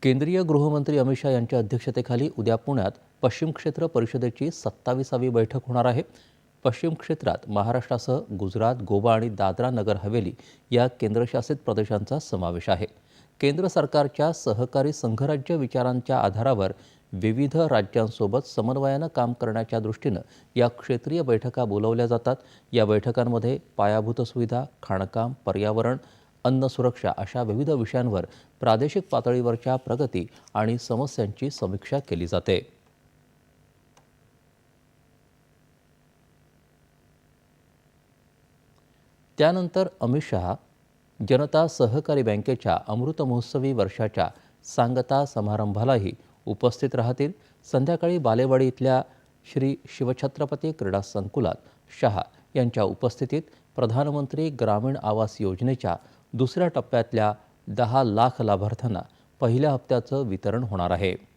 केंद्रीय गृहमंत्री अमित शाह यांच्या अध्यक्षतेखाली उद्या पुण्यात पश्चिम क्षेत्र परिषदेची 27वी बैठक होणार आहे. पश्चिम क्षेत्रात महाराष्ट्रासह गुजरात, गोवा आणि दादरा नगर हवेली या केंद्रशासित प्रदेशांचा समावेश आहे. केंद्र सरकारच्या सहकारी संघराज्य विचारांच्या आधारावर विविध राज्यांसोबत समन्वयानं काम करण्याच्या दृष्टीनं या क्षेत्रीय बैठका बोलवल्या जातात. या बैठकांमध्ये पायाभूत सुविधा, खाणकाम, पर्यावरण, अन्न सुरक्षा अशा विविध विषयांवर प्रादेशिक पातळीवरच्या प्रगती आणि समस्यांची समीक्षा केली जाते. त्यानंतर अमित शहा जनता सहकारी बँकेच्या अमृत महोत्सवी वर्षाच्या सांगता समारंभालाही उपस्थित राहतील. संध्याकाळी बालेवाडी इथल्या श्री शिवछत्रपती क्रीडा संकुलात शहा यांच्या उपस्थितीत प्रधानमंत्री ग्रामीण आवास योजनेच्या दुसऱ्या टप्प्यातल्या 10 लाख लाभार्थ्यांना पहिल्या हप्त्याचं वितरण होणार आहे.